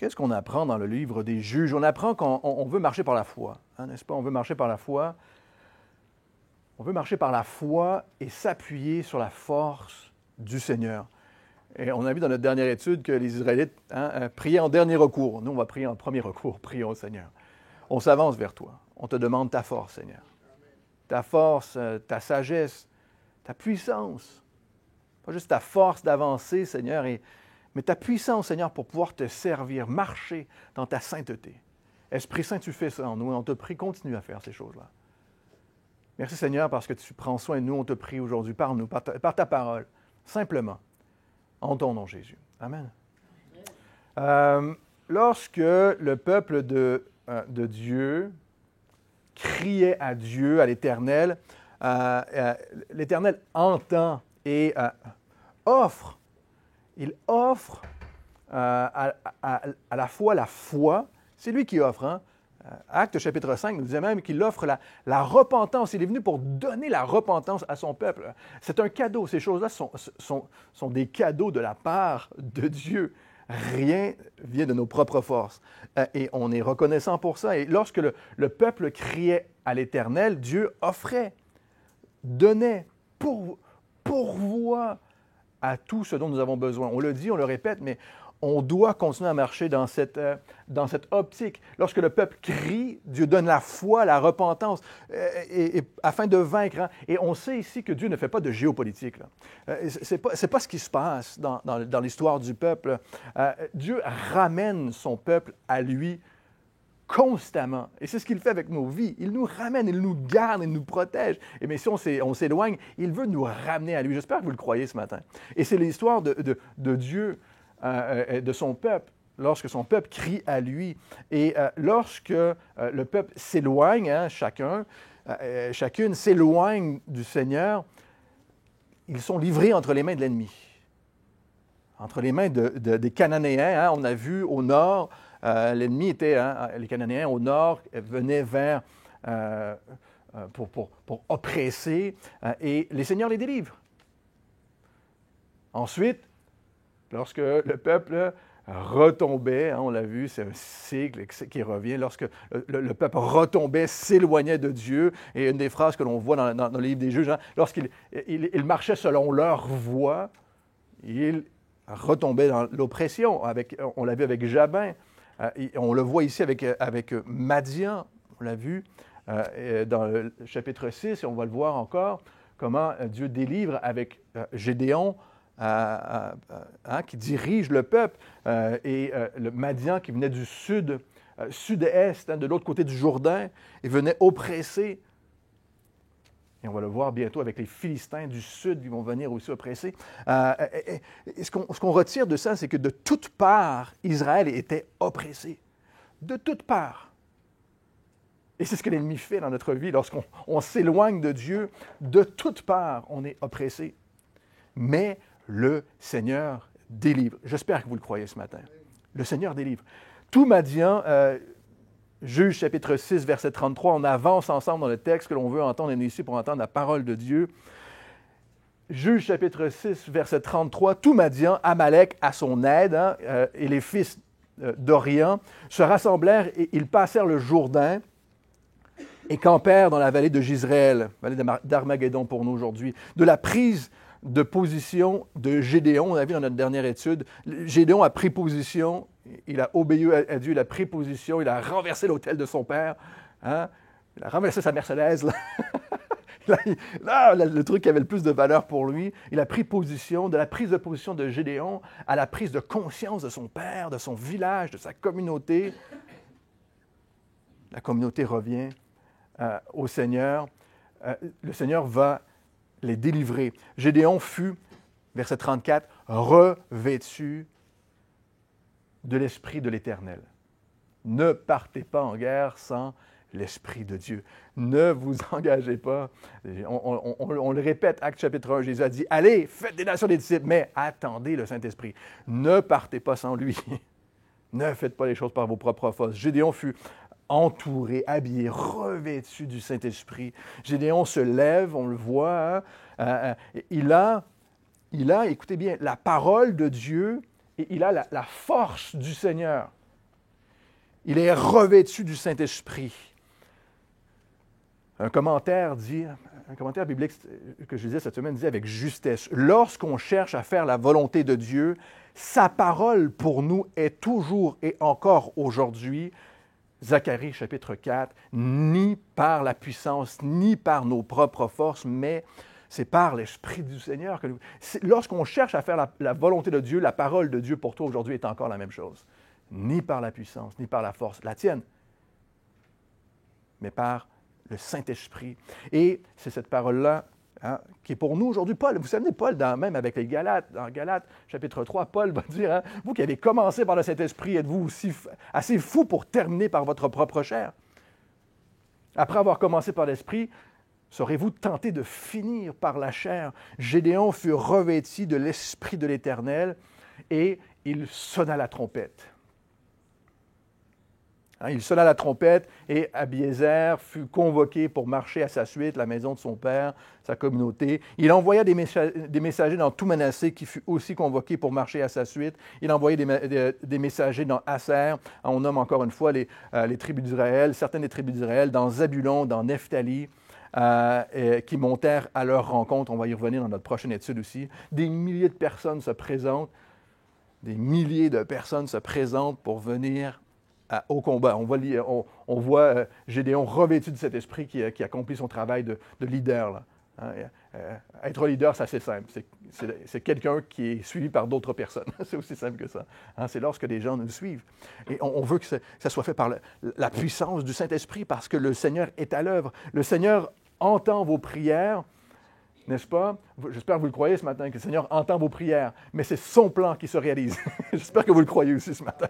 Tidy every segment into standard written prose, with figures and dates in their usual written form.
qu'est-ce qu'on apprend dans le livre des Juges? On apprend qu'on veut marcher par la foi, hein, n'est-ce pas? On veut marcher par la foi. On veut marcher par la foi et s'appuyer sur la force du Seigneur. Et on a vu dans notre dernière étude que les Israélites priaient en dernier recours. Nous, on va prier en premier recours. Prions au Seigneur. On s'avance vers toi. On te demande ta force, Seigneur. Ta force, ta sagesse, ta puissance. Pas juste ta force d'avancer, Seigneur, mais ta puissance, Seigneur, pour pouvoir te servir, marcher dans ta sainteté. Esprit Saint, tu fais ça en nous et on te prie, continue à faire ces choses-là. Merci, Seigneur, parce que tu prends soin de nous. On te prie aujourd'hui, parle-nous, par ta parole, simplement, en ton nom, Jésus. Amen. Lorsque le peuple de Dieu criait à Dieu, à l'Éternel, l'Éternel entend et offre. Il offre à la fois la foi. C'est lui qui offre, hein? Actes chapitre 5 nous disait même qu'il offre la repentance. Il est venu pour donner la repentance à son peuple. C'est un cadeau. Ces choses-là sont des cadeaux de la part de Dieu. Rien vient de nos propres forces. Et on est reconnaissant pour ça. Et lorsque le peuple criait à l'Éternel, Dieu offrait, donnait, pourvoit à tout ce dont nous avons besoin. On le dit, on le répète, mais on doit continuer à marcher dans cette optique. Lorsque le peuple crie, Dieu donne la foi, la repentance, afin de vaincre. Hein. Et on sait ici que Dieu ne fait pas de géopolitique. Ce n'est pas ce qui se passe dans l'histoire du peuple. Dieu ramène son peuple à lui constamment. Et c'est ce qu'il fait avec nos vies. Il nous ramène, il nous garde, il nous protège. Et mais si on s'éloigne, il veut nous ramener à lui. J'espère que vous le croyez ce matin. Et c'est l'histoire de Dieu, de son peuple, lorsque son peuple crie à lui. Et lorsque le peuple s'éloigne, hein, chacune s'éloigne du Seigneur, ils sont livrés entre les mains de l'ennemi, entre les mains des Cananéens. Hein, on a vu au nord, l'ennemi était, les Cananéens au nord venaient vers, pour oppresser, et les seigneurs les délivrent. Ensuite, lorsque le peuple retombait, hein, on l'a vu, c'est un cycle qui revient, lorsque le peuple retombait, s'éloignait de Dieu, et une des phrases que l'on voit dans le livre des Juges, hein, lorsqu'ils marchaient selon leur voie, ils retombaient dans l'oppression. On l'a vu avec Jabin, on le voit ici avec Madian, on l'a vu dans le chapitre 6, et on va le voir encore, comment Dieu délivre avec Gédéon, qui dirige le peuple, et le Madian qui venait du sud-est, de l'autre côté du Jourdain, et venait oppresser. Et on va le voir bientôt avec les Philistins du sud qui vont venir aussi oppresser. Ce qu'on retire de ça, c'est que de toutes parts, Israël était oppressé. De toutes parts. Et c'est ce que l'ennemi fait dans notre vie. Lorsqu'on s'éloigne de Dieu, de toutes parts, on est oppressé. Mais le Seigneur délivre. J'espère que vous le croyez ce matin. Le Seigneur délivre. Tout Madian, Juges chapitre 6, verset 33, on avance ensemble dans le texte que l'on veut entendre. On est ici pour entendre la parole de Dieu. Juges chapitre 6, verset 33, tout Madian, Amalek à son aide, et les fils d'Orient se rassemblèrent et ils passèrent le Jourdain et campèrent dans la vallée de Jizréel, vallée d'Armageddon pour nous aujourd'hui. De la prise de position de Gédéon, on a vu dans notre dernière étude, Gédéon a pris position, il a obéi à Dieu, il a pris position, il a renversé l'autel de son père, hein? Il a renversé sa Mercedes, là, le truc qui avait le plus de valeur pour lui, il a pris position, de la prise de position de Gédéon à la prise de conscience de son père, de son village, de sa communauté. La communauté revient au Seigneur. Le Seigneur va les délivrer. Gédéon fut, verset 34, revêtu de l'Esprit de l'Éternel. Ne partez pas en guerre sans l'Esprit de Dieu. Ne vous engagez pas. On le répète, Actes chapitre 1, Jésus a dit, allez, faites des nations des disciples, mais attendez le Saint-Esprit. Ne partez pas sans lui. Ne faites pas les choses par vos propres forces. Gédéon fut entouré, habillé, revêtu du Saint-Esprit. Gédéon se lève, on le voit, hein, il a, écoutez bien, la parole de Dieu et il a la force du Seigneur. Il est revêtu du Saint-Esprit. Un commentaire biblique que je lisais cette semaine disait avec justesse, lorsqu'on cherche à faire la volonté de Dieu, sa parole pour nous est toujours et encore aujourd'hui, Zacharie chapitre 4, ni par la puissance, ni par nos propres forces, mais c'est par l'Esprit du Seigneur. Lorsqu'on cherche à faire la volonté de Dieu, la parole de Dieu pour toi aujourd'hui est encore la même chose. Ni par la puissance, ni par la force, la tienne, mais par le Saint-Esprit. Et c'est cette parole-là qui est pour nous aujourd'hui. Paul, vous savez, Paul, même avec les Galates, dans Galates, chapitre 3, Paul va dire, vous qui avez commencé par le Saint-Esprit, êtes-vous aussi assez fou pour terminer par votre propre chair? Après avoir commencé par l'Esprit, serez-vous tenté de finir par la chair? Gédéon fut revêtu de l'Esprit de l'Éternel et il sonna la trompette. Il sonna la trompette et Abiézer fut convoqué pour marcher à sa suite, la maison de son père, sa communauté. Il envoya des messagers dans tout Manassé qui fut aussi convoqué pour marcher à sa suite. Il envoya des messagers dans Aser. On nomme encore une fois les tribus d'Israël, certaines des tribus d'Israël, dans Zabulon, dans Nephtali, qui montèrent à leur rencontre. On va y revenir dans notre prochaine étude aussi. Des milliers de personnes se présentent, pour venir au combat. On voit Gédéon revêtu de cet esprit qui accomplit son travail de leader. Là. Être leader, c'est assez simple. C'est quelqu'un qui est suivi par d'autres personnes. C'est aussi simple que ça. C'est lorsque des gens nous suivent. Et on veut que ça soit fait par la puissance du Saint-Esprit parce que le Seigneur est à l'œuvre. Le Seigneur entend vos prières, n'est-ce pas? J'espère que vous le croyez ce matin, que le Seigneur entend vos prières, mais c'est son plan qui se réalise. J'espère que vous le croyez aussi ce matin.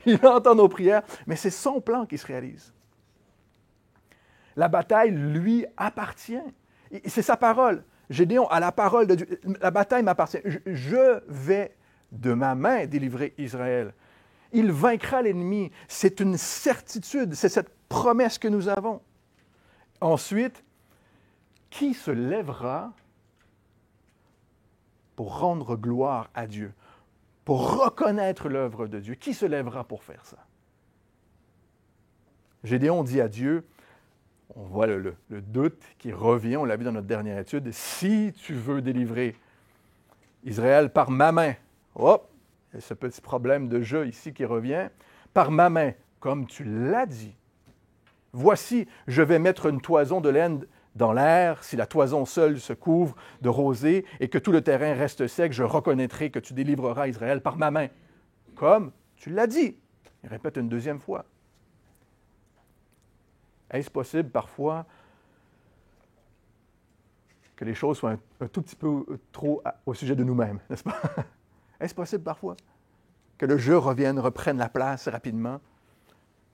Il entend nos prières, mais c'est son plan qui se réalise. La bataille lui appartient. C'est sa parole. Gédéon a la parole de Dieu. La bataille m'appartient. Je vais de ma main délivrer Israël. Il vaincra l'ennemi. C'est une certitude. C'est cette promesse que nous avons. Ensuite, qui se lèvera pour rendre gloire à Dieu, pour reconnaître l'œuvre de Dieu? Qui se lèvera pour faire ça? Gédéon dit à Dieu, on voit le doute qui revient, on l'a vu dans notre dernière étude, si tu veux délivrer Israël par ma main, hop, il y a ce petit problème de jeu ici qui revient, par ma main, comme tu l'as dit, voici, je vais mettre une toison de laine dans l'air, si la toison seule se couvre de rosée et que tout le terrain reste sec, je reconnaîtrai que tu délivreras Israël par ma main, comme tu l'as dit. Il répète une deuxième fois. Est-ce possible parfois que les choses soient un tout petit peu trop au sujet de nous-mêmes, n'est-ce pas? Est-ce possible parfois que le je reprenne la place rapidement,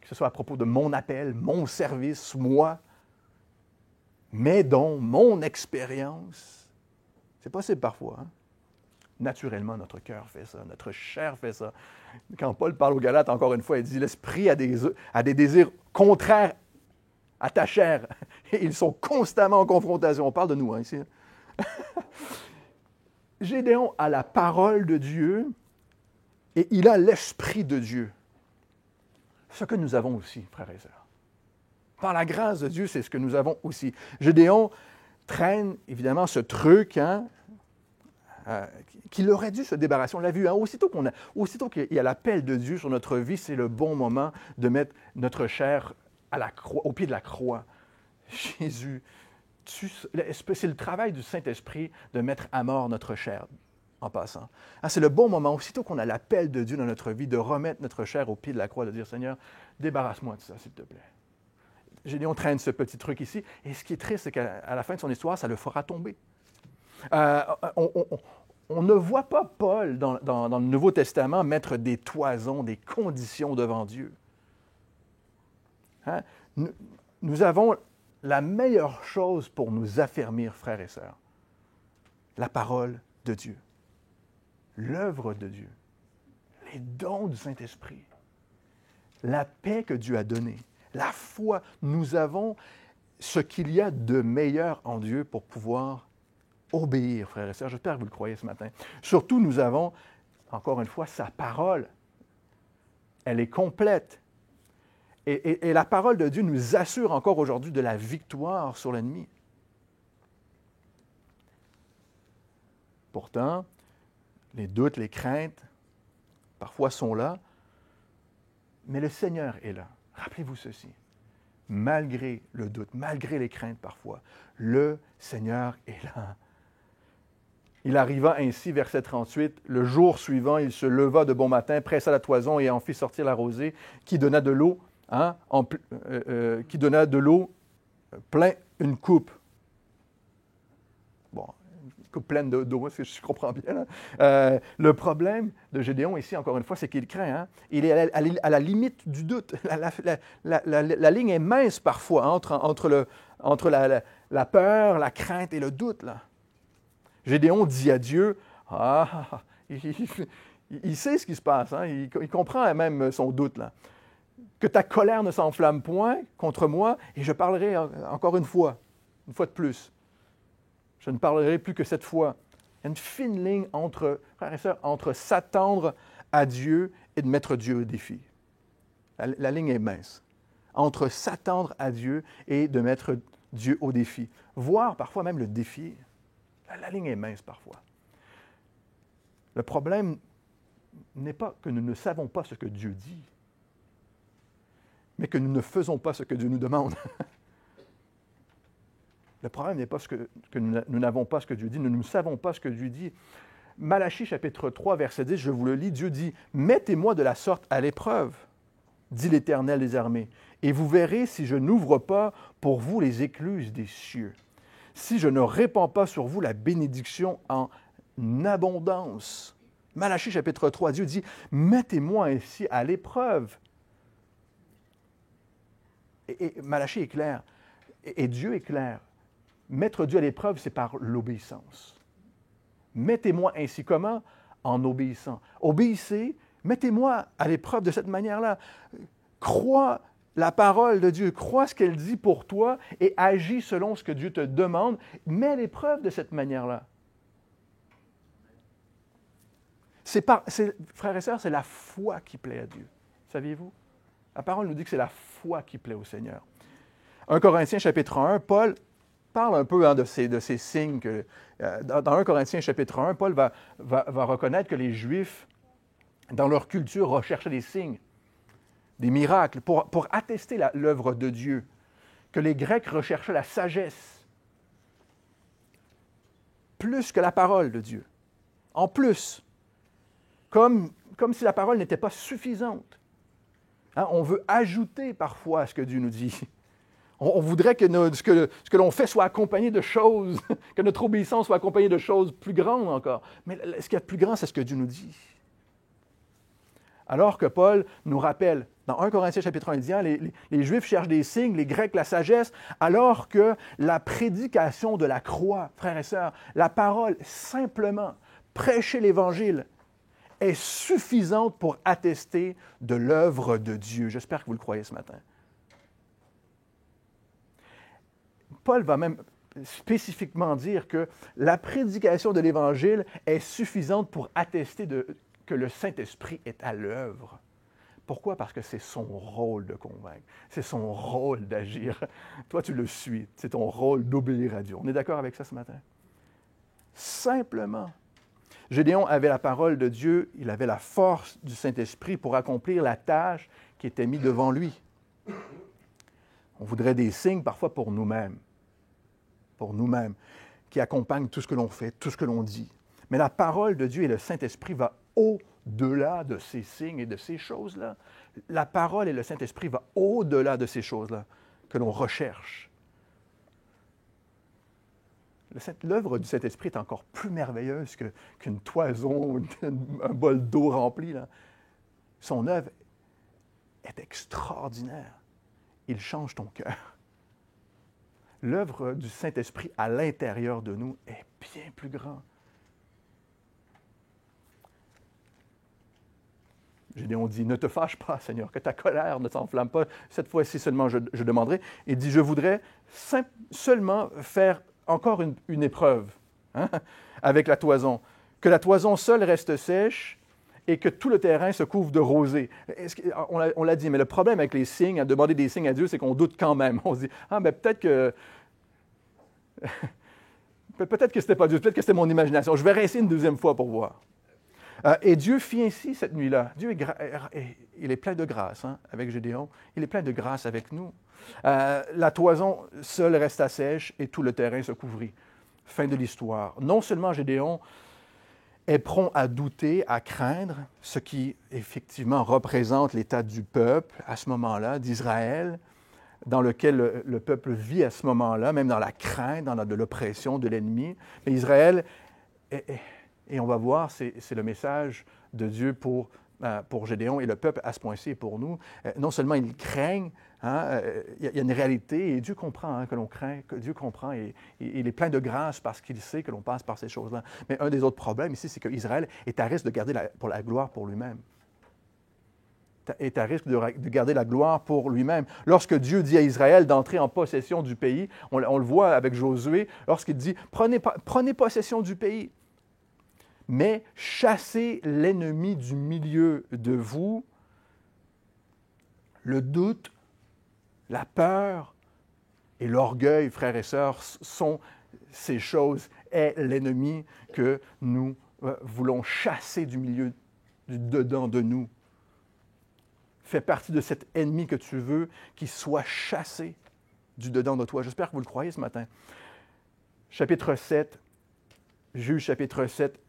que ce soit à propos de mon appel, mon service, moi, mes dons, mon expérience? C'est possible parfois. Hein? Naturellement, notre cœur fait ça, notre chair fait ça. Quand Paul parle aux Galates, encore une fois, il dit « L'esprit a des désirs contraires à ta chair. » Et ils sont constamment en confrontation. On parle de nous, hein, ici. Gédéon a la parole de Dieu et il a l'Esprit de Dieu. Ce que nous avons aussi, frères et sœurs. Par la grâce de Dieu, c'est ce que nous avons aussi. Gédéon traîne évidemment ce truc qu'il aurait dû se débarrasser. On l'a vu, hein? Aussitôt qu'il y a l'appel de Dieu sur notre vie, c'est le bon moment de mettre notre chair au pied de la croix. Jésus, c'est le travail du Saint-Esprit de mettre à mort notre chair en passant. C'est le bon moment, aussitôt qu'on a l'appel de Dieu dans notre vie, de remettre notre chair au pied de la croix, de dire « Seigneur, débarrasse-moi de ça, s'il te plaît. » Gédéon traîne ce petit truc ici, et ce qui est triste, c'est qu'à la fin de son histoire, ça le fera tomber. On ne voit pas Paul dans le Nouveau Testament mettre des toisons, des conditions devant Dieu. Hein? Nous avons la meilleure chose pour nous affermir, frères et sœurs, la parole de Dieu, l'œuvre de Dieu, les dons du Saint-Esprit, la paix que Dieu a donnée, la foi. Nous avons ce qu'il y a de meilleur en Dieu pour pouvoir obéir, frères et sœurs. J'espère que vous le croyez ce matin. Surtout, nous avons, encore une fois, sa parole. Elle est complète. Et la parole de Dieu nous assure encore aujourd'hui de la victoire sur l'ennemi. Pourtant, les doutes, les craintes, parfois sont là, mais le Seigneur est là. Rappelez-vous ceci. Malgré le doute, malgré les craintes parfois, le Seigneur est là. Il arriva ainsi, verset 38, le jour suivant, il se leva de bon matin, pressa la toison et en fit sortir la rosée, qui donna de l'eau, plein une coupe. Bon, une coupe pleine d'eau, si je comprends bien. Le problème de Gédéon ici, encore une fois, c'est qu'il craint. Hein? Il est à la limite du doute. La ligne est mince parfois entre la peur, la crainte et le doute. Là. Gédéon dit à Dieu, il sait ce qui se passe, hein? Il comprend même son doute, là. Que ta colère ne s'enflamme point contre moi, et je parlerai encore une fois de plus. Je ne parlerai plus que cette fois. Il y a une fine ligne frères et sœurs, entre s'attendre à Dieu et de mettre Dieu au défi. La ligne est mince. Entre s'attendre à Dieu et de mettre Dieu au défi. Voire parfois même le défier. La ligne est mince parfois. Le problème n'est pas que nous ne savons pas ce que Dieu dit, mais que nous ne faisons pas ce que Dieu nous demande. Le problème n'est pas que nous n'avons pas ce que Dieu dit, nous ne savons pas ce que Dieu dit. Malachie chapitre 3, verset 10, je vous le lis, Dieu dit « Mettez-moi de la sorte à l'épreuve, dit l'Éternel des armées, et vous verrez si je n'ouvre pas pour vous les écluses des cieux. Si je ne répands pas sur vous la bénédiction en abondance. » Malachie chapitre 3, Dieu dit, « Mettez-moi ainsi à l'épreuve. » Et Malachie est clair, et Dieu est clair. Mettre Dieu à l'épreuve, c'est par l'obéissance. Mettez-moi ainsi comment? En obéissant. Obéissez, mettez-moi à l'épreuve de cette manière-là. Crois la parole de Dieu, crois ce qu'elle dit pour toi et agis selon ce que Dieu te demande. Mets à l'épreuve de cette manière-là. Frères et sœurs, c'est la foi qui plaît à Dieu. Saviez-vous? La parole nous dit que c'est la foi qui plaît au Seigneur. 1 Corinthiens chapitre 1, Paul parle un peu de ces signes. Dans 1 Corinthiens chapitre 1, Paul va reconnaître que les Juifs, dans leur culture, recherchaient des signes, des miracles, pour attester l'œuvre de Dieu. Que les Grecs recherchaient la sagesse, plus que la parole de Dieu. En plus, comme si la parole n'était pas suffisante. Hein, on veut ajouter parfois à ce que Dieu nous dit. On voudrait que ce que l'on fait soit accompagné de choses, que notre obéissance soit accompagnée de choses plus grandes encore. Mais ce qu'il y a de plus grand, c'est ce que Dieu nous dit. Alors que Paul nous rappelle, dans 1 Corinthiens chapitre 1, il dit, les Juifs cherchent des signes, les Grecs la sagesse, alors que la prédication de la croix, frères et sœurs, la parole, simplement, prêcher l'Évangile, est suffisante pour attester de l'œuvre de Dieu. J'espère que vous le croyez ce matin. Paul va même spécifiquement dire que la prédication de l'Évangile est suffisante pour attester que le Saint-Esprit est à l'œuvre. Pourquoi? Parce que c'est son rôle de convaincre. C'est son rôle d'agir. Toi, tu le suis. C'est ton rôle d'obéir à Dieu. On est d'accord avec ça ce matin? Simplement. Gédéon avait la parole de Dieu, il avait la force du Saint-Esprit pour accomplir la tâche qui était mise devant lui. On voudrait des signes parfois pour nous-mêmes, qui accompagnent tout ce que l'on fait, tout ce que l'on dit. Mais la parole de Dieu et le Saint-Esprit va au-delà de ces signes et de ces choses-là. La parole et le Saint-Esprit vont au-delà de ces choses-là que l'on recherche. L'œuvre du Saint-Esprit est encore plus merveilleuse qu'une toison, un bol d'eau rempli. Là. Son œuvre est extraordinaire. Il change ton cœur. L'œuvre du Saint-Esprit à l'intérieur de nous est bien plus grande. Gédéon dit, ne te fâche pas, Seigneur, que ta colère ne s'enflamme pas. Cette fois-ci seulement, je demanderai. Il dit, je voudrais seulement faire encore une épreuve avec la toison. Que la toison seule reste sèche et que tout le terrain se couvre de rosée. On l'a dit, mais le problème avec les signes, à demander des signes à Dieu, c'est qu'on doute quand même. On se dit, ah, ben peut-être que... peut-être que ce n'était pas Dieu, peut-être que c'était mon imagination. Je vais essayer une deuxième fois pour voir. Et Dieu fit ainsi cette nuit-là. Dieu il est plein de grâce avec Gédéon. Il est plein de grâce avec nous. La toison seule resta sèche et tout le terrain se couvrit. Fin de l'histoire. Non seulement Gédéon est prompt à douter, à craindre, ce qui effectivement représente l'état du peuple à ce moment-là, d'Israël, dans lequel le peuple vit à ce moment-là, même dans la crainte, dans de l'oppression de l'ennemi. Mais Israël, et on va voir, c'est le message de Dieu pour Gédéon et le peuple à ce point-ci et pour nous. Non seulement ils craignent, il y a une réalité et Dieu comprend que l'on craint, que Dieu comprend et il est plein de grâce parce qu'il sait que l'on passe par ces choses-là. Mais un des autres problèmes ici, c'est qu'Israël est à risque de garder la gloire pour lui-même. Est à risque de garder la gloire pour lui-même. Lorsque Dieu dit à Israël d'entrer en possession du pays, on le voit avec Josué, lorsqu'il dit « Prenez possession du pays ». Mais chassez l'ennemi du milieu de vous. Le doute, la peur et l'orgueil, frères et sœurs, sont ces choses, est l'ennemi que nous voulons chasser du milieu, du dedans de nous. Fait partie de cet ennemi que tu veux qu'il soit chassé du dedans de toi. J'espère que vous le croyez ce matin. Chapitre 7, Juge chapitre 7,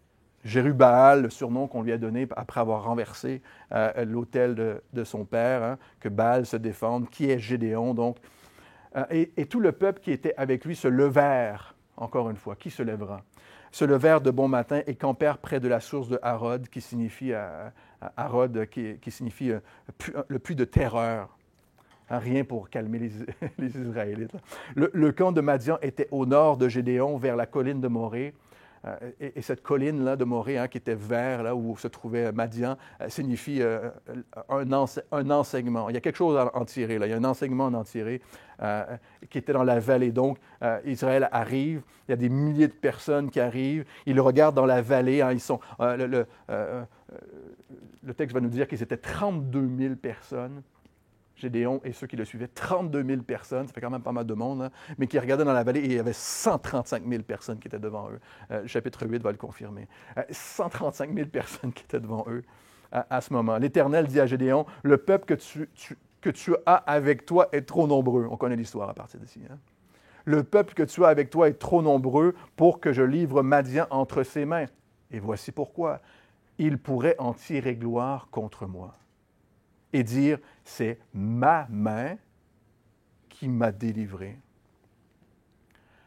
Jérubbaal, le surnom qu'on lui a donné après avoir renversé l'autel de son père, que Baal se défende, qui est Gédéon donc. Et tout le peuple qui était avec lui se levèrent, encore une fois, qui se lèvera? Se levèrent de bon matin et campèrent près de la source de Harod, qui signifie, qui signifie le puits de terreur. Rien pour calmer les Israélites. Le camp de Madian était au nord de Gédéon, vers la colline de Morée. Et cette colline-là de Morée, qui était vert, là où se trouvait Madian, signifie un enseignement. Il y a quelque chose à en tirer, là. Il y a un enseignement à en tirer qui était dans la vallée. Donc, Israël arrive, il y a des milliers de personnes qui arrivent, ils le regardent dans la vallée. Ils sont, le texte va nous dire qu'ils étaient 32 000 personnes. Gédéon et ceux qui le suivaient, 32 000 personnes, ça fait quand même pas mal de monde, mais qui regardaient dans la vallée et il y avait 135 000 personnes qui étaient devant eux. Le chapitre 8 va le confirmer. 135 000 personnes qui étaient devant eux à ce moment. L'Éternel dit à Gédéon, « Le peuple que tu as avec toi est trop nombreux. » On connaît l'histoire à partir d'ici. Le peuple que tu as avec toi est trop nombreux pour que je livre Madian entre ses mains. Et voici pourquoi. Il pourrait en tirer gloire contre moi. Et dire, c'est ma main qui m'a délivré.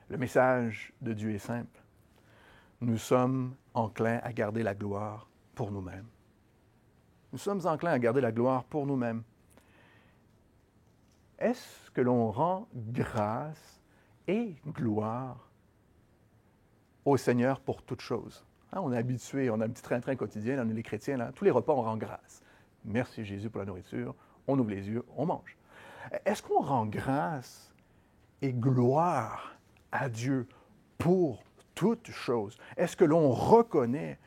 Le message de Dieu est simple. Nous sommes enclins à garder la gloire pour nous-mêmes. Nous sommes enclins à garder la gloire pour nous-mêmes. Est-ce que l'on rend grâce et gloire au Seigneur pour toutes choses? On est habitué, on a un petit train-train quotidien, on est les chrétiens, là, tous les repas, on rend grâce. Merci Jésus pour la nourriture. On ouvre les yeux, on mange. Est-ce qu'on rend grâce et gloire à Dieu pour toutes choses? Est-ce que l'on reconnaît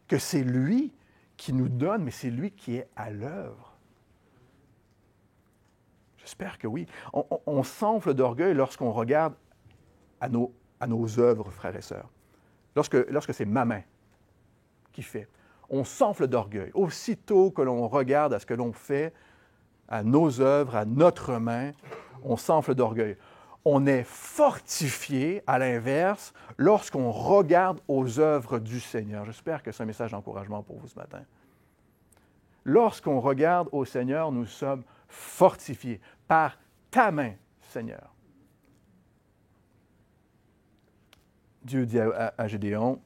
que c'est lui qui nous donne, mais c'est lui qui est à l'œuvre? J'espère que oui. On s'enfle d'orgueil lorsqu'on regarde à nos œuvres, frères et sœurs. Lorsque c'est ma main qui fait. On s'enfle d'orgueil. Aussitôt que l'on regarde à ce que l'on fait, à nos œuvres, à notre main, on s'enfle d'orgueil. On est fortifié, à l'inverse, lorsqu'on regarde aux œuvres du Seigneur. J'espère que c'est un message d'encouragement pour vous ce matin. Lorsqu'on regarde au Seigneur, nous sommes fortifiés par ta main, Seigneur. Dieu dit à Gédéon,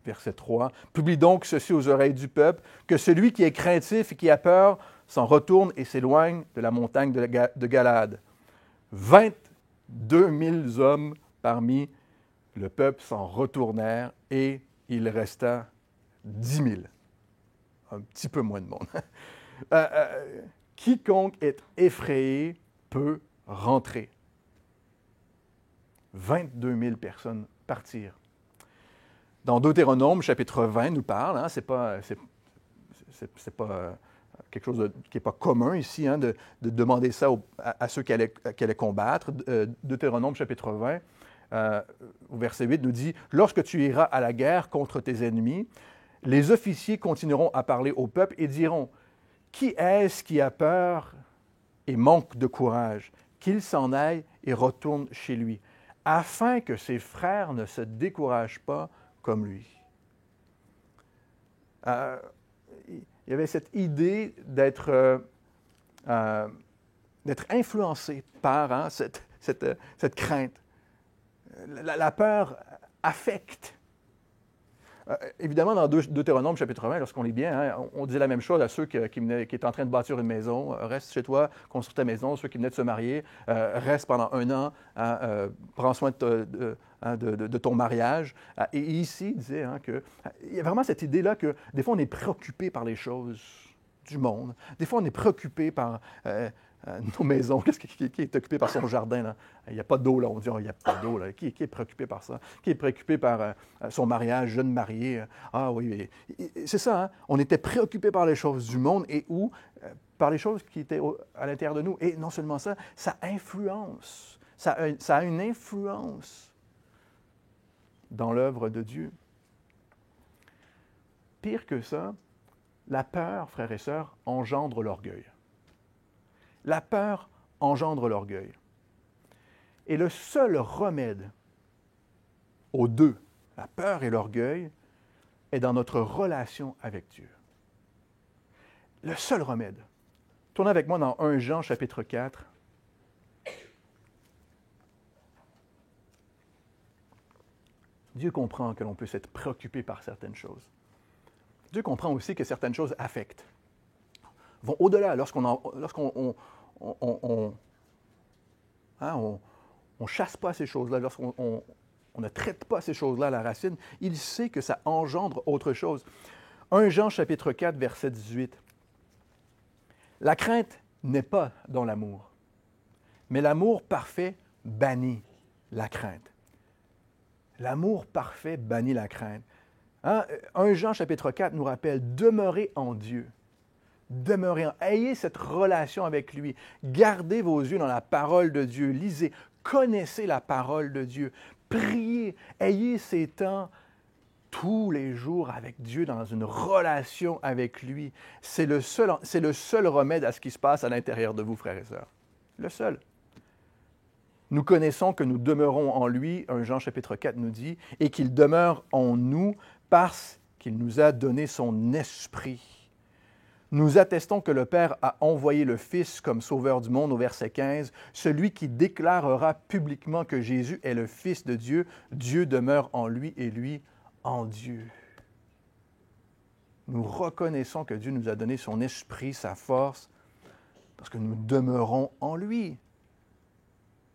verset 3, « Publie donc ceci aux oreilles du peuple, que celui qui est craintif et qui a peur s'en retourne et s'éloigne de la montagne de Galade. » 22 000 hommes parmi le peuple s'en retournèrent et il resta 10 000. Un petit peu moins de monde. Quiconque est effrayé peut rentrer. 22 000 personnes partirent. Dans Deutéronome, chapitre 20, nous parle, c'est c'est pas quelque chose qui n'est pas commun ici, hein, de demander ça à ceux qui allaient combattre. Deutéronome chapitre 20, au verset 8, nous dit « Lorsque tu iras à la guerre contre tes ennemis, les officiers continueront à parler au peuple et diront « Qui est-ce qui a peur et manque de courage? Qu'il s'en aille et retourne chez lui, afin que ses frères ne se découragent pas comme lui. » Il y avait cette idée d'être influencé par cette crainte. La peur affecte. Évidemment, dans Deutéronome chapitre 20, lorsqu'on lit bien, hein, on disait la même chose à ceux qui étaient en train de bâtir une maison. Reste chez toi, construis ta maison. Ceux qui venaient de se marier, reste pendant 1 an, prends soin de ton mariage. Et ici, il disait qu'il y a vraiment cette idée-là que des fois, on est préoccupé par les choses du monde. Des fois, on est préoccupé par nos maisons. Qui est occupé par son jardin? Là? Il n'y a pas d'eau, là. On dit, il n'y a pas d'eau. Là. Qui est préoccupé par ça? Qui est préoccupé par son mariage, jeune marié? Ah oui, c'est ça. Hein? On était préoccupé par les choses du monde et par les choses qui étaient à l'intérieur de nous. Et non seulement ça, ça influence. Ça a une influence dans l'œuvre de Dieu. Pire que ça, la peur, frères et sœurs, engendre l'orgueil. La peur engendre l'orgueil. Et le seul remède aux deux, la peur et l'orgueil, est dans notre relation avec Dieu. Le seul remède. Tournez avec moi dans 1 Jean chapitre 4. Dieu comprend que l'on peut s'être préoccupé par certaines choses. Dieu comprend aussi que certaines choses affectent, vont au-delà. Lorsqu'on ne chasse pas ces choses-là, lorsqu'on ne traite pas ces choses-là à la racine, il sait que ça engendre autre chose. 1 Jean chapitre 4, verset 18. La crainte n'est pas dans l'amour, mais l'amour parfait bannit la crainte. L'amour parfait bannit la crainte. 1 Jean chapitre 4 nous rappelle, demeurez en Dieu. Demeurez en... Ayez cette relation avec lui. Gardez vos yeux dans la parole de Dieu. Lisez, connaissez la parole de Dieu. Priez, ayez ces temps tous les jours avec Dieu, dans une relation avec lui. C'est le seul remède à ce qui se passe à l'intérieur de vous, frères et sœurs. Le seul. Nous connaissons que nous demeurons en lui, 1 Jean chapitre 4 nous dit, et qu'il demeure en nous parce qu'il nous a donné son esprit. Nous attestons que le Père a envoyé le Fils comme sauveur du monde, au verset 15, celui qui déclarera publiquement que Jésus est le Fils de Dieu. Dieu demeure en lui et lui en Dieu. Nous reconnaissons que Dieu nous a donné son esprit, sa force, parce que nous demeurons en lui.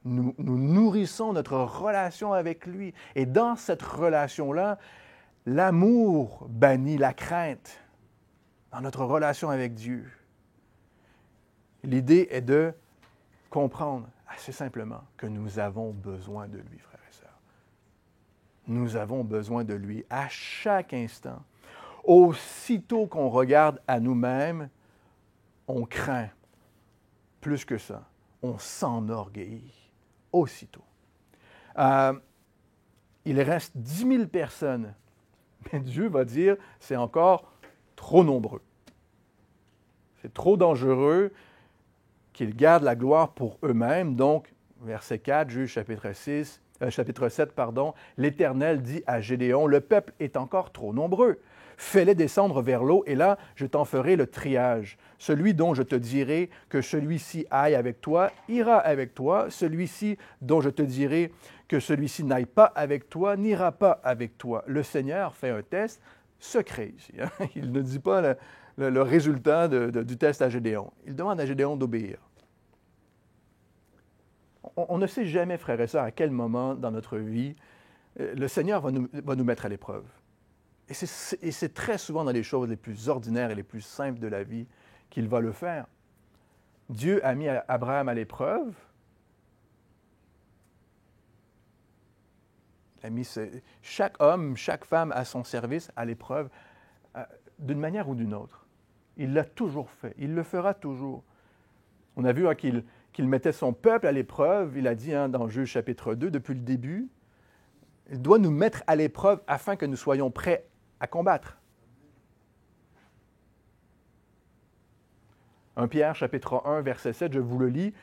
Nous nourrissons notre relation avec lui. Et dans cette relation-là, l'amour bannit la crainte dans notre relation avec Dieu. L'idée est de comprendre assez simplement que nous avons besoin de lui, frères et sœurs. Nous avons besoin de lui à chaque instant. Aussitôt qu'on regarde à nous-mêmes, on craint. Plus que ça, on s'enorgueillit. Aussitôt. Il reste 10 000 personnes, mais Dieu va dire, c'est encore trop nombreux. C'est trop dangereux qu'ils gardent la gloire pour eux-mêmes. Donc, verset 4, Juge chapitre 7, l'Éternel dit à Gédéon, le peuple est encore trop nombreux. Fais-les descendre vers l'eau, et là, je t'en ferai le triage. Celui dont je te dirai que celui-ci aille avec toi, ira avec toi. Celui-ci dont je te dirai que celui-ci n'aille pas avec toi, n'ira pas avec toi. Le Seigneur fait un test secret ici. Hein? Il ne dit pas le résultat du test à Gédéon. Il demande à Gédéon d'obéir. On ne sait jamais, frères et sœurs, à quel moment dans notre vie le Seigneur va nous mettre à l'épreuve. Et c'est très souvent dans les choses les plus ordinaires et les plus simples de la vie qu'il va le faire. Dieu a mis Abraham à l'épreuve. Il a mis chaque homme, chaque femme à son service à l'épreuve d'une manière ou d'une autre. Il l'a toujours fait. Il le fera toujours. On a vu qu'il mettait son peuple à l'épreuve. Il a dit dans Juge chapitre 2, depuis le début, il doit nous mettre à l'épreuve afin que nous soyons prêts à combattre. 1 Pierre chapitre 1, verset 7, je vous le lis.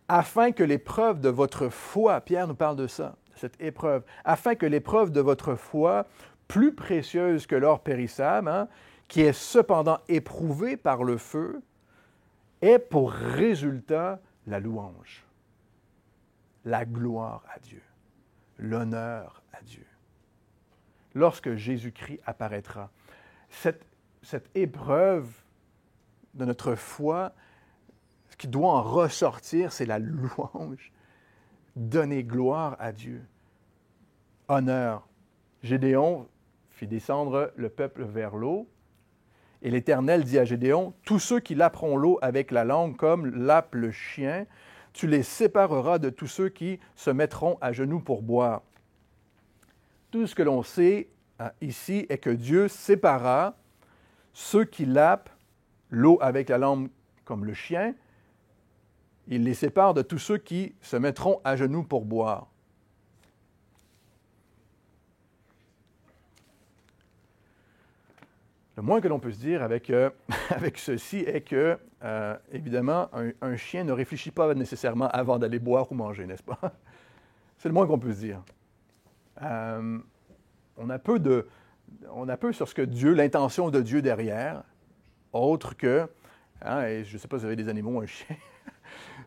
Afin que l'épreuve de votre foi, Pierre nous parle de ça, de cette épreuve, afin que l'épreuve de votre foi, plus précieuse que l'or périssable, qui est cependant éprouvée par le feu, ait pour résultat la louange, la gloire à Dieu, l'honneur à Dieu. Lorsque Jésus-Christ apparaîtra, cette épreuve de notre foi, ce qui doit en ressortir, c'est la louange. Donner gloire à Dieu. Honneur. Gédéon fit descendre le peuple vers l'eau, et l'Éternel dit à Gédéon, « Tous ceux qui laperont l'eau avec la langue comme lappe le chien, tu les sépareras de tous ceux qui se mettront à genoux pour boire. » Tout ce que l'on sait ici est que Dieu sépara ceux qui lapent l'eau avec la langue comme le chien, il les sépare de tous ceux qui se mettront à genoux pour boire. Le moins que l'on peut se dire avec ceci est que, évidemment, un chien ne réfléchit pas nécessairement avant d'aller boire ou manger, n'est-ce pas? C'est le moins qu'on peut se dire. On a peu sur ce que Dieu, l'intention de Dieu derrière, autre que, et je ne sais pas si vous avez des animaux, un chien.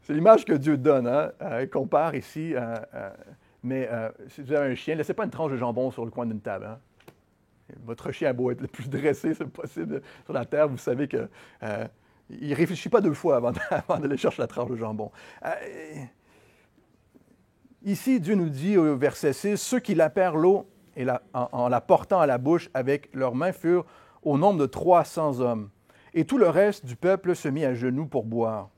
C'est l'image que Dieu donne, compare ici. Mais si vous avez un chien, ne laissez pas une tranche de jambon sur le coin d'une table. Votre chien a beau être le plus dressé possible sur la terre, vous savez qu'il ne réfléchit pas deux fois avant d'aller chercher la tranche de jambon. Ici, Dieu nous dit au verset 6, « Ceux qui lapèrent l'eau en la portant à la bouche avec leurs mains furent au nombre de 300 hommes. Et tout le reste du peuple se mit à genoux pour boire. »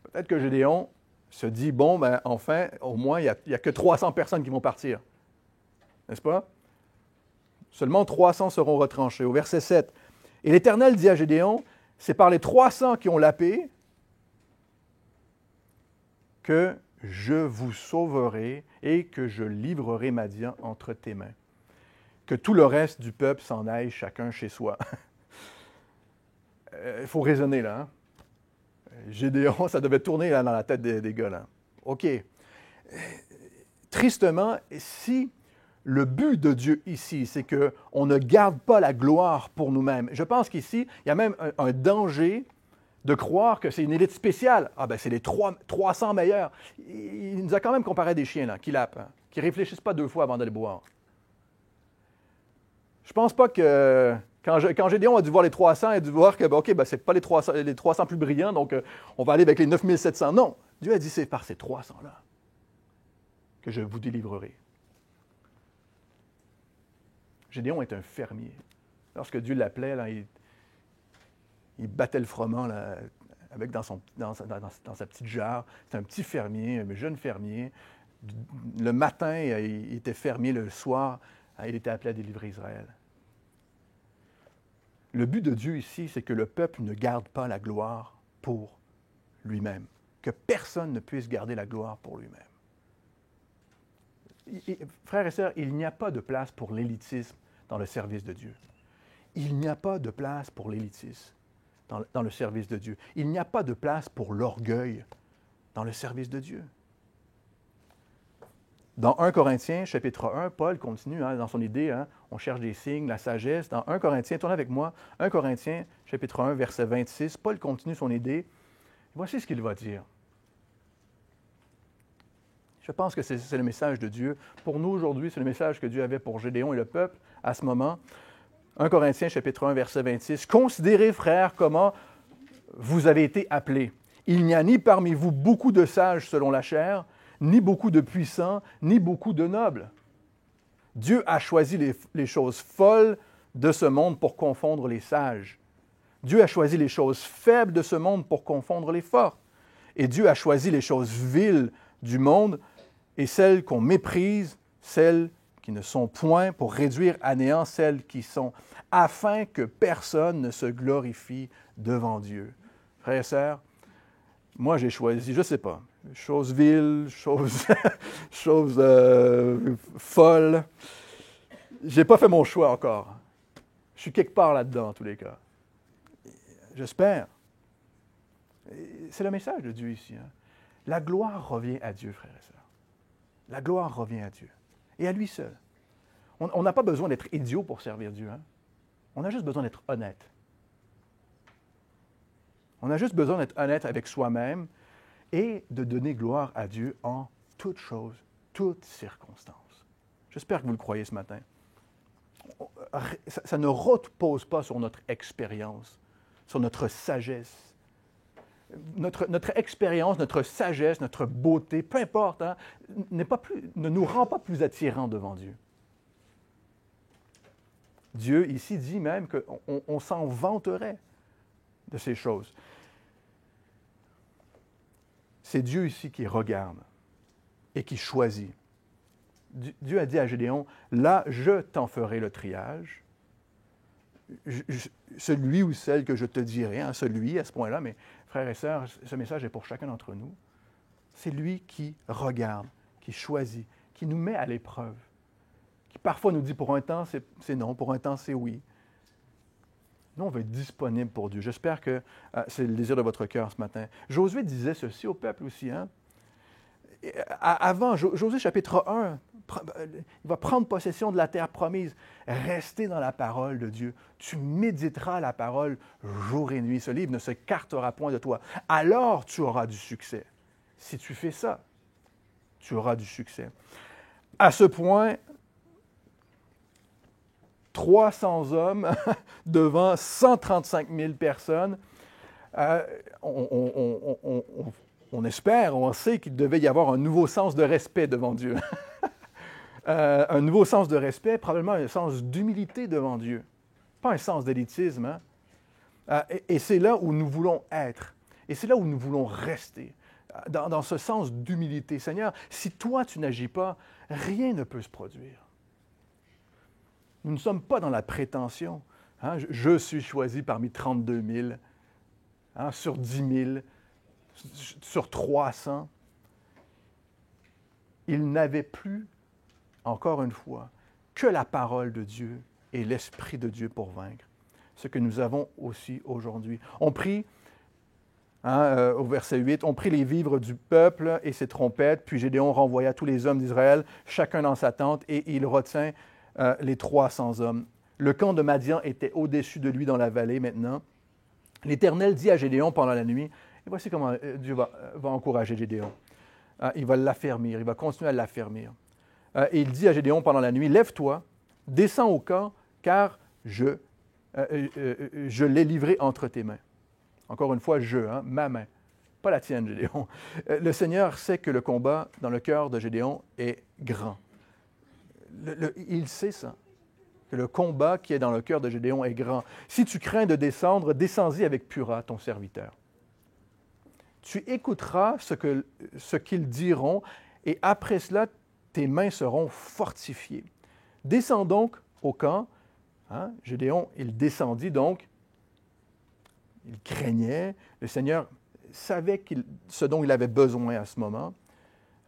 Peut-être que Gédéon se dit, bon, enfin, au moins, il n'y a que 300 personnes qui vont partir. N'est-ce pas? Seulement 300 seront retranchés. Au verset 7, « Et l'Éternel dit à Gédéon, c'est par les 300 qui ont lapé que je vous sauverai et que je livrerai Madian entre tes mains. Que tout le reste du peuple s'en aille chacun chez soi. » Il faut raisonner là. Gédéon, ça devait tourner là, dans la tête des gars. Là. OK. Tristement, si le but de Dieu ici, c'est qu'on ne garde pas la gloire pour nous-mêmes, je pense qu'ici, il y a même un danger de croire que c'est une élite spéciale. Ah ben c'est les 300 meilleurs. Il nous a quand même comparé à des chiens là, qui lapent, qui ne réfléchissent pas deux fois avant d'aller boire. Je ne pense pas que... Quand Gédéon a dû voir les 300, il a dû voir que, ce n'est pas les 300 plus brillants, donc on va aller avec les 9700. Non, Dieu a dit, c'est par ces 300-là que je vous délivrerai. Gédéon est un fermier. Lorsque Dieu l'appelait, là, il battait le froment là, dans sa petite jarre. C'était un petit fermier, un jeune fermier. Le matin, il était fermier. Le soir, il était appelé à délivrer Israël. Le but de Dieu ici, c'est que le peuple ne garde pas la gloire pour lui-même. Que personne ne puisse garder la gloire pour lui-même. Frères et sœurs, il n'y a pas de place pour l'élitisme dans le service de Dieu. Il n'y a pas de place pour l'élitisme dans le service de Dieu. Il n'y a pas de place pour l'orgueil dans le service de Dieu. Dans 1 Corinthiens, chapitre 1, Paul continue dans son idée, on cherche des signes, la sagesse. Dans 1 Corinthiens, tournez avec moi, 1 Corinthiens, chapitre 1, verset 26, Paul continue son idée. Voici ce qu'il va dire. Je pense que c'est le message de Dieu. Pour nous, aujourd'hui, c'est le message que Dieu avait pour Gédéon et le peuple à ce moment. 1 Corinthiens, chapitre 1, verset 26. « Considérez, frères, comment vous avez été appelés. Il n'y a ni parmi vous beaucoup de sages selon la chair, ni beaucoup de puissants, ni beaucoup de nobles. Dieu a choisi les choses folles de ce monde pour confondre les sages. Dieu a choisi les choses faibles de ce monde pour confondre les forts. Et Dieu a choisi les choses viles du monde et celles qu'on méprise, celles qui ne sont point pour réduire à néant celles qui sont, afin que personne ne se glorifie devant Dieu. Frères et sœurs, moi j'ai choisi, je ne sais pas, chose vile, chose folle. Je n'ai pas fait mon choix encore. Je suis quelque part là-dedans, en tous les cas. J'espère. C'est le message de Dieu ici. Hein. La gloire revient à Dieu, frères et sœurs. La gloire revient à Dieu. Et à lui seul. On n'a pas besoin d'être idiot pour servir Dieu. Hein? On a juste besoin d'être honnête. On a juste besoin d'être honnête avec soi-même et de donner gloire à Dieu en toutes choses, toutes circonstances. J'espère que vous le croyez ce matin. Ça ne repose pas sur notre expérience, sur notre sagesse. Notre expérience, notre sagesse, notre beauté, peu importe, hein, ne nous rend pas plus attirants devant Dieu. Dieu, ici, dit même qu'on s'en vanterait de ces choses. C'est Dieu ici qui regarde et qui choisit. Dieu a dit à Gédéon, « Là, je t'en ferai le triage. Celui ou celle que je te dirai, hein, celui à ce point-là, mais frères et sœurs, ce message est pour chacun d'entre nous. C'est lui qui regarde, qui choisit, qui nous met à l'épreuve, qui parfois nous dit pour un temps c'est non, pour un temps c'est oui. Nous, on veut être disponible pour Dieu. J'espère que c'est le désir de votre cœur ce matin. Josué disait ceci au peuple aussi. Hein? Avant, Josué chapitre 1, il va prendre possession de la terre promise. Restez dans la parole de Dieu. Tu méditeras la parole jour et nuit. Ce livre ne s'écartera point de toi. Alors tu auras du succès. Si tu fais ça, tu auras du succès. À ce point, 300 hommes devant 135 000 personnes. On espère, on sait qu'il devait y avoir un nouveau sens de respect devant Dieu. Un nouveau sens de respect, probablement un sens d'humilité devant Dieu. Pas un sens d'élitisme. Hein? Et c'est là où nous voulons être. Et c'est là où nous voulons rester. Dans ce sens d'humilité. Seigneur, si toi tu n'agis pas, rien ne peut se produire. Nous ne sommes pas dans la prétention. Hein? Je suis choisi parmi 32 000, hein, sur 10 000, sur 300. Il n'avait plus, encore une fois, que la parole de Dieu et l'Esprit de Dieu pour vaincre. Ce que nous avons aussi aujourd'hui. On prie, hein, au verset 8, on prit les vivres du peuple et ses trompettes, puis Gédéon renvoya tous les hommes d'Israël, chacun dans sa tente, et il retint les 300 hommes. Le camp de Madian était au-dessus de lui dans la vallée maintenant. L'Éternel dit à Gédéon pendant la nuit, et voici comment Dieu va encourager Gédéon. Il va l'affermir, il va continuer à l'affermir. Et il dit à Gédéon pendant la nuit, « Lève-toi, descends au camp, car je l'ai livré entre tes mains. » Encore une fois, ma main, pas la tienne, Gédéon. Le Seigneur sait que le combat dans le cœur de Gédéon est grand. Il sait ça, que le combat qui est dans le cœur de Gédéon est grand. Si tu crains de descendre, descends-y avec Pura, ton serviteur. Tu écouteras ce qu'ils diront, et après cela, tes mains seront fortifiées. Descends donc au camp. Hein? Gédéon, il descendit donc. Il craignait. Le Seigneur savait ce dont il avait besoin à ce moment.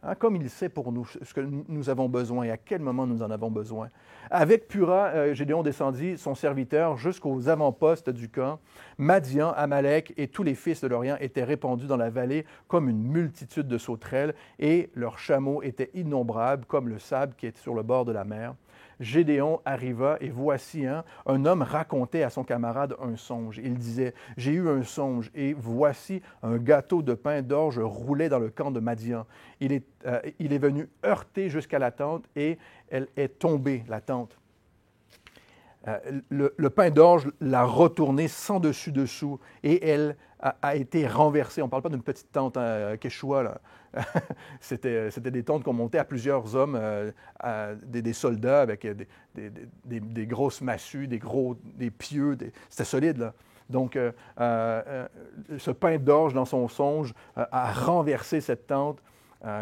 Hein, comme il sait pour nous ce que nous avons besoin et à quel moment nous en avons besoin. Avec Pura, Gédéon descendit, son serviteur, jusqu'aux avant-postes du camp. Madian, Amalek et tous les fils de l'Orient étaient répandus dans la vallée comme une multitude de sauterelles, et leurs chameaux étaient innombrables comme le sable qui est sur le bord de la mer. Gédéon arriva, et voici, un homme racontait à son camarade un songe. Il disait, « J'ai eu un songe, et voici un gâteau de pain d'orge roulait dans le camp de Madian. Il est venu heurter jusqu'à la tente, et elle est tombée, la tente. Le pain d'orge l'a retourné sans dessus-dessous, et elle a été renversée. On ne parle pas d'une petite tente Quechua, là. C'était des tentes qu'on montait à plusieurs hommes, des soldats avec des grosses massues, des pieux. C'était solide, là. Donc, ce pain d'orge, dans son songe, a renversé cette tente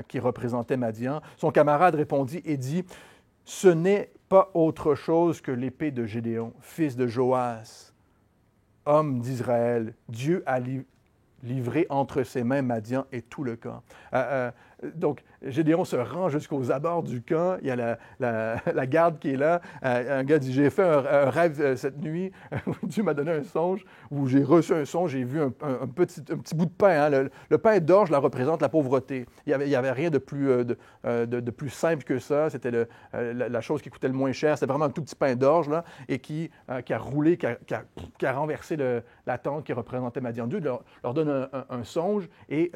qui représentait Madian. Son camarade répondit et dit, ce n'est pas autre chose que l'épée de Gédéon, fils de Joas, homme d'Israël. Dieu a livré entre ses mains Madian et tout le camp. Donc, Gédéon se rend jusqu'aux abords du camp. Il y a la garde qui est là. Un gars dit, j'ai fait un rêve cette nuit. Dieu m'a donné un songe où j'ai reçu un songe. J'ai vu un petit bout de pain. Hein. Le pain d'orge la représente la pauvreté. Il n'y avait rien de plus simple que ça. C'était la chose qui coûtait le moins cher. C'était vraiment un tout petit pain d'orge là, et qui a roulé, qui a renversé la tente qui représentait Madian. Dieu leur donne un songe et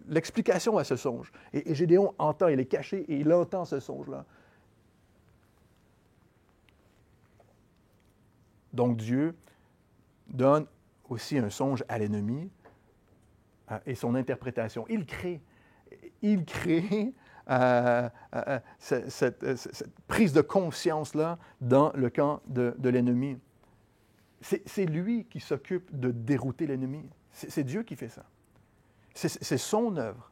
l'explication à ce songe. Et Gédéon entend, il est caché et il entend ce songe-là. Donc Dieu donne aussi un songe à l'ennemi et son interprétation. Il crée cette prise de conscience-là dans le camp de l'ennemi. C'est lui qui s'occupe de dérouter l'ennemi. C'est Dieu qui fait ça. C'est son œuvre.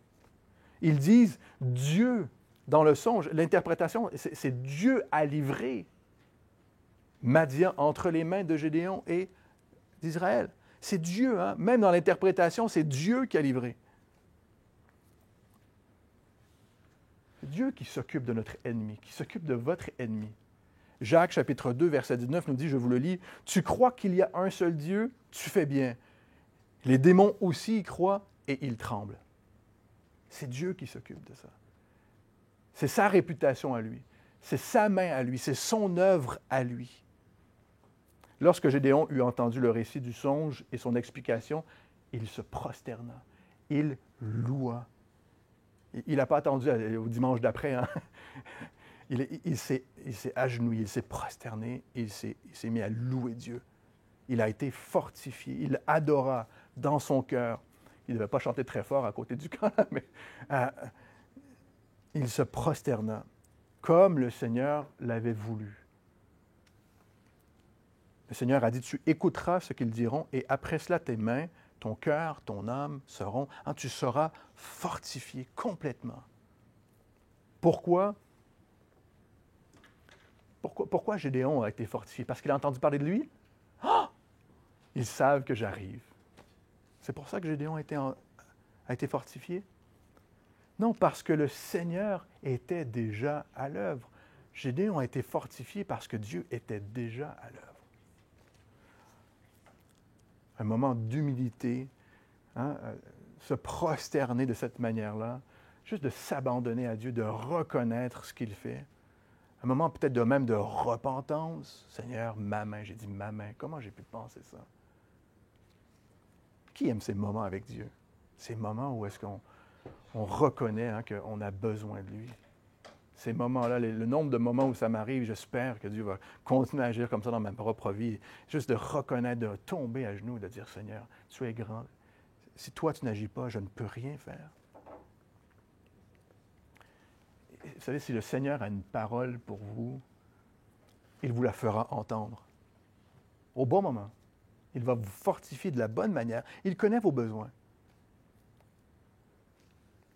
Ils disent Dieu, dans le songe, l'interprétation, c'est Dieu a livré Madian entre les mains de Gédéon et d'Israël. C'est Dieu, hein? Même dans l'interprétation, c'est Dieu qui a livré. C'est Dieu qui s'occupe de notre ennemi, qui s'occupe de votre ennemi. Jacques, chapitre 2, verset 19, nous dit, je vous le lis, « Tu crois qu'il y a un seul Dieu, tu fais bien. Les démons aussi y croient et ils tremblent. » C'est Dieu qui s'occupe de ça. C'est sa réputation à lui. C'est sa main à lui. C'est son œuvre à lui. Lorsque Gédéon eut entendu le récit du songe et son explication, il se prosterna. Il loua. Il n'a pas attendu au dimanche d'après. Hein? Il s'est agenouillé, il s'est prosterné et il s'est mis à louer Dieu. Il a été fortifié. Il adora dans son cœur. Il ne devait pas chanter très fort à côté du camp, mais il se prosterna comme le Seigneur l'avait voulu. Le Seigneur a dit, tu écouteras ce qu'ils diront et après cela, tes mains, ton cœur, ton âme seront, hein, tu seras fortifié complètement. Pourquoi Gédéon a été fortifié? Parce qu'il a entendu parler de lui? Ah! Ils savent que j'arrive. C'est pour ça que Gédéon a été fortifié? Non, parce que le Seigneur était déjà à l'œuvre. Gédéon a été fortifié parce que Dieu était déjà à l'œuvre. Un moment d'humilité, hein, se prosterner de cette manière-là, juste de s'abandonner à Dieu, de reconnaître ce qu'il fait. Un moment peut-être même de repentance. Seigneur, ma main, j'ai dit ma main. Comment j'ai pu penser ça? Qui aime ces moments avec Dieu? Ces moments où est-ce qu'on reconnaît hein, qu'on a besoin de lui. Ces moments-là, le nombre de moments où ça m'arrive, j'espère que Dieu va continuer à agir comme ça dans ma propre vie. Juste de reconnaître, de tomber à genoux et de dire, Seigneur, tu es grand. Si toi, tu n'agis pas, je ne peux rien faire. Vous savez, si le Seigneur a une parole pour vous, il vous la fera entendre. Au bon moment. Il va vous fortifier de la bonne manière. Il connaît vos besoins.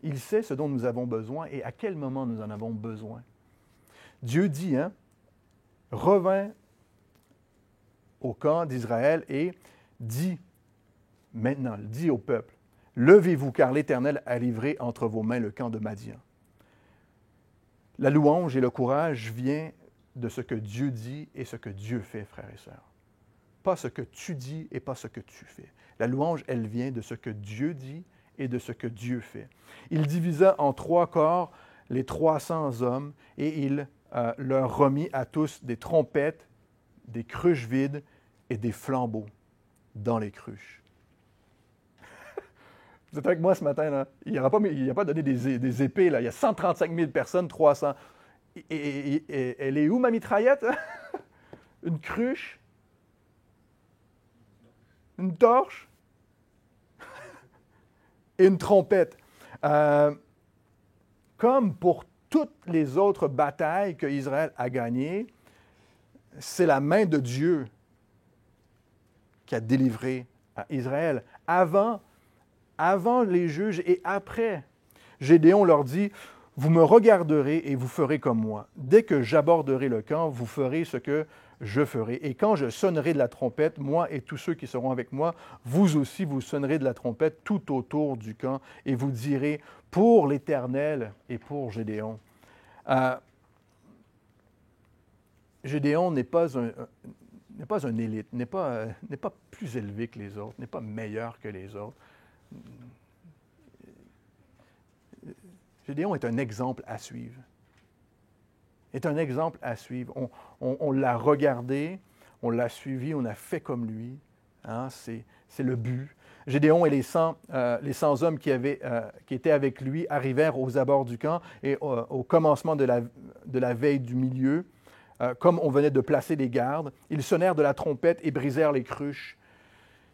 Il sait ce dont nous avons besoin et à quel moment nous en avons besoin. Dieu dit, hein, revint au camp d'Israël et dit au peuple, levez-vous car l'Éternel a livré entre vos mains le camp de Madian. La louange et le courage vient de ce que Dieu dit et ce que Dieu fait, frères et sœurs. Pas ce que tu dis et pas ce que tu fais. La louange, elle vient de ce que Dieu dit et de ce que Dieu fait. Il divisa en 3 corps les 300 hommes et il leur remit à tous des trompettes, des cruches vides et des flambeaux dans les cruches. Vous êtes avec moi ce matin, là? Il n'a pas donné des épées, là. Il y a 135 000 personnes, 300. Et elle est où, ma mitraillette? Une cruche? Une torche? Et une trompette. Comme pour toutes les autres batailles que Israël a gagnées, c'est la main de Dieu qui a délivré à Israël. Avant les juges et après, Gédéon leur dit, Vous me regarderez et vous ferez comme moi. Dès que j'aborderai le camp, vous ferez ce que je ferai. Et quand je sonnerai de la trompette, moi et tous ceux qui seront avec moi, vous aussi, vous sonnerez de la trompette tout autour du camp et vous direz pour l'Éternel et pour Gédéon. Gédéon n'est pas un élite, n'est pas plus élevé que les autres, n'est pas meilleur que les autres. Gédéon est un exemple à suivre. Est un exemple à suivre. On l'a regardé, on l'a suivi, on a fait comme lui. Hein, c'est le but. Gédéon et les 100 hommes qui étaient avec lui arrivèrent aux abords du camp et au commencement de la veille du milieu, comme on venait de placer les gardes, ils sonnèrent de la trompette et brisèrent les cruches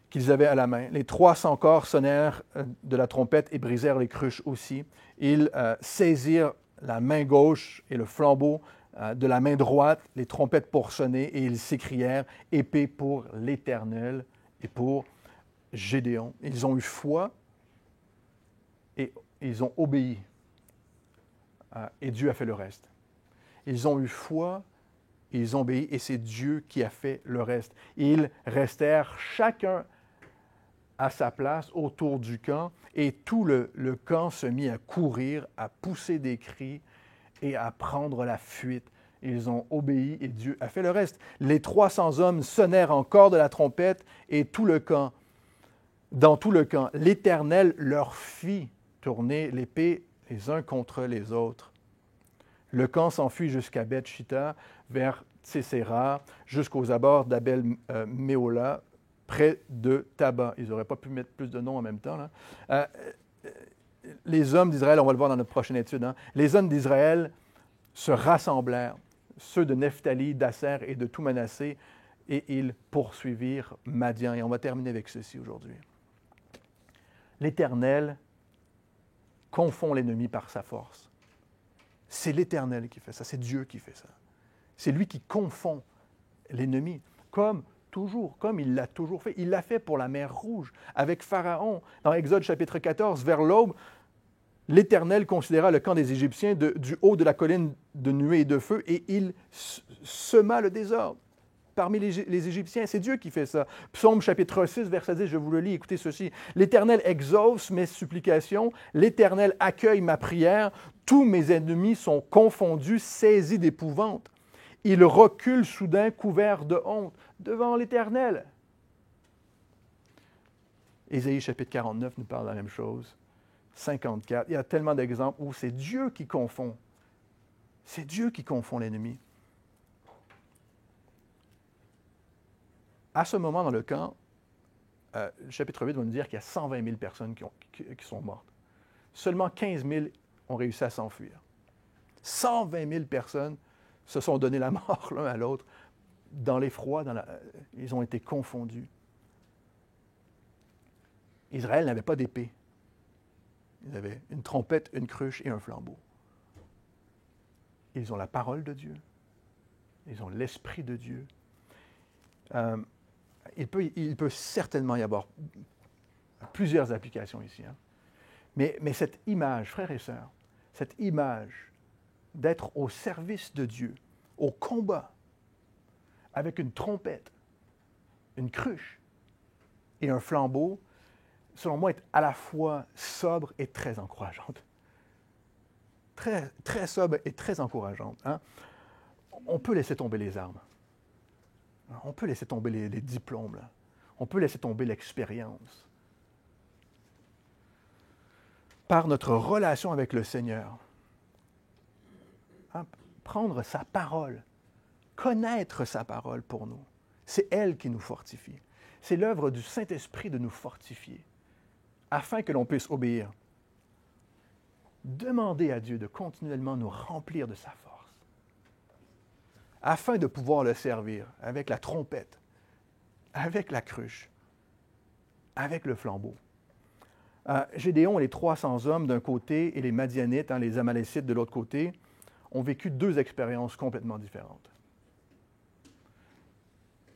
qu'ils avaient à la main. Les 300 corps sonnèrent de la trompette et brisèrent les cruches aussi. Ils saisirent la main gauche et le flambeau de la main droite, les trompettes pour sonner, et ils s'écrièrent « Épée pour l'Éternel et pour Gédéon ». Ils ont eu foi et ils ont obéi. Et Dieu a fait le reste. Ils ont eu foi et ils ont obéi, et c'est Dieu qui a fait le reste. Ils restèrent chacun à sa place autour du camp, et tout le camp se mit à courir, à pousser des cris et à prendre la fuite. Ils ont obéi et Dieu a fait le reste. Les 300 hommes sonnèrent encore de la trompette et dans tout le camp, l'Éternel leur fit tourner l'épée les uns contre les autres. Le camp s'enfuit jusqu'à Beth-Shitta, vers Tséséra, jusqu'aux abords d'Abel-Méola, près de Taba. Ils n'auraient pas pu mettre plus de noms en même temps, là. Les hommes d'Israël, on va le voir dans notre prochaine étude, hein, les hommes d'Israël se rassemblèrent, ceux de Nephtali, d'Asser et de tout Manassé, et ils poursuivirent Madian. Et on va terminer avec ceci aujourd'hui. L'Éternel confond l'ennemi par sa force. C'est l'Éternel qui fait ça, c'est Dieu qui fait ça. C'est lui qui confond l'ennemi, comme il l'a toujours fait. Il l'a fait pour la mer Rouge, avec Pharaon. Dans Exode chapitre 14, vers l'aube, l'Éternel considéra le camp des Égyptiens du haut de la colline de nuée et de feu, et il sema le désordre parmi les Égyptiens. C'est Dieu qui fait ça. Psaume chapitre 6, verset 10, je vous le lis, écoutez ceci. « L'Éternel exauce mes supplications, l'Éternel accueille ma prière, tous mes ennemis sont confondus, saisis d'épouvante. Ils reculent soudain couverts de honte devant l'Éternel. » Ésaïe chapitre 49 nous parle de la même chose. 54, il y a tellement d'exemples où c'est Dieu qui confond. C'est Dieu qui confond l'ennemi. À ce moment dans le camp, le chapitre 8 va nous dire qu'il y a 120 000 personnes qui sont mortes. Seulement 15 000 ont réussi à s'enfuir. 120 000 personnes se sont donné la mort l'un à l'autre dans l'effroi, ils ont été confondus. Israël n'avait pas d'épée. Ils avaient une trompette, une cruche et un flambeau. Ils ont la parole de Dieu. Ils ont l'Esprit de Dieu. Il peut certainement y avoir plusieurs applications ici. Hein. Mais cette image, frères et sœurs, cette image d'être au service de Dieu, au combat, avec une trompette, une cruche et un flambeau, selon moi, est à la fois sobre et très encourageante. Très, très sobre et très encourageante. Hein? On peut laisser tomber les armes. On peut laisser tomber les diplômes. Là. On peut laisser tomber l'expérience. Par notre relation avec le Seigneur, hein, prendre sa parole, connaître sa parole pour nous, c'est elle qui nous fortifie. C'est l'œuvre du Saint-Esprit de nous fortifier, afin que l'on puisse obéir. Demandez à Dieu de continuellement nous remplir de sa force, afin de pouvoir le servir avec la trompette, avec la cruche, avec le flambeau. Gédéon et les 300 hommes d'un côté et les Madianites, hein, les Amalécites de l'autre côté, ont vécu deux expériences complètement différentes.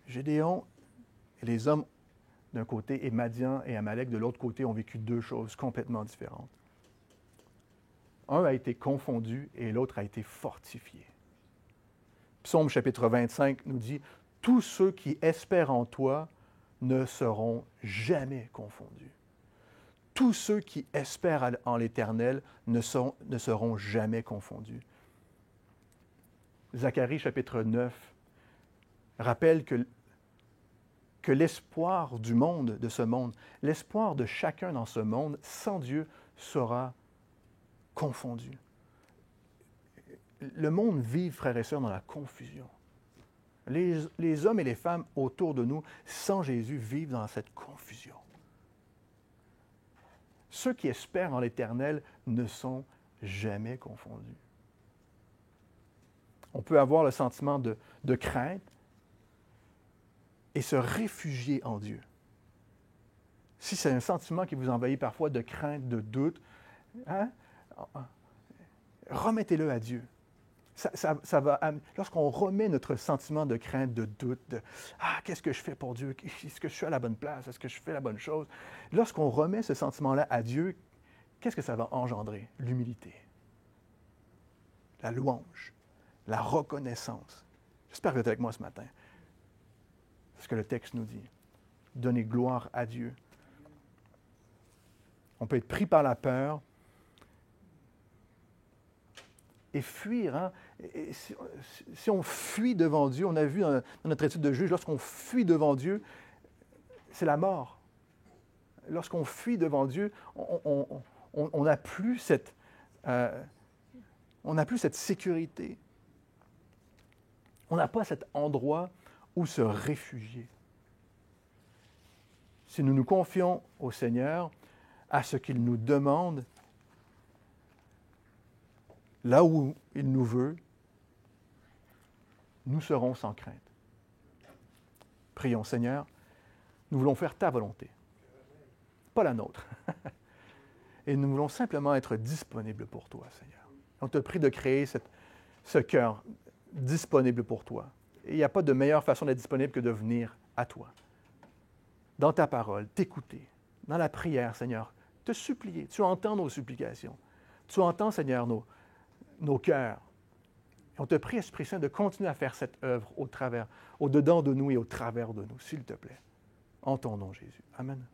Gédéon et les hommes d'un côté et Madian et Amalek de l'autre côté ont vécu deux choses complètement différentes. Un a été confondu et l'autre a été fortifié. Psaume chapitre 25 nous dit, « Tous ceux qui espèrent en toi ne seront jamais confondus. » Tous ceux qui espèrent en l'Éternel ne seront jamais confondus. Zacharie chapitre 9 rappelle que l'espoir du monde, de ce monde, l'espoir de chacun dans ce monde, sans Dieu, sera confondu. Le monde vit, frères et sœurs, dans la confusion. Les hommes et les femmes autour de nous, sans Jésus, vivent dans cette confusion. Ceux qui espèrent en l'Éternel ne sont jamais confondus. On peut avoir le sentiment de crainte et se réfugier en Dieu. Si c'est un sentiment qui vous envahit parfois de crainte, de doute, hein, remettez-le à Dieu. Lorsqu'on remet notre sentiment de crainte, de doute, de « Ah, qu'est-ce que je fais pour Dieu? Est-ce que je suis à la bonne place? Est-ce que je fais la bonne chose? » Lorsqu'on remet ce sentiment-là à Dieu, qu'est-ce que ça va engendrer? L'humilité, la louange, la reconnaissance. J'espère que vous êtes avec moi ce matin. C'est ce que le texte nous dit. Donner gloire à Dieu. On peut être pris par la peur et fuir. Hein? Et si on fuit devant Dieu, on a vu dans notre étude de Juge, lorsqu'on fuit devant Dieu, c'est la mort. Lorsqu'on fuit devant Dieu, on n'a plus cette sécurité. On n'a pas cet endroit où se réfugier. Si nous nous confions au Seigneur, à ce qu'il nous demande, là où il nous veut, nous serons sans crainte. Prions, Seigneur, nous voulons faire ta volonté, pas la nôtre. Et nous voulons simplement être disponibles pour toi, Seigneur. On te prie de créer ce cœur disponible pour toi. Et il n'y a pas de meilleure façon d'être disponible que de venir à toi, dans ta parole, t'écouter, dans la prière, Seigneur, te supplier. Tu entends nos supplications. Tu entends, Seigneur, nos cœurs. Et on te prie, Esprit Saint, de continuer à faire cette œuvre au dedans de nous et au travers de nous, s'il te plaît. En ton nom, Jésus. Amen.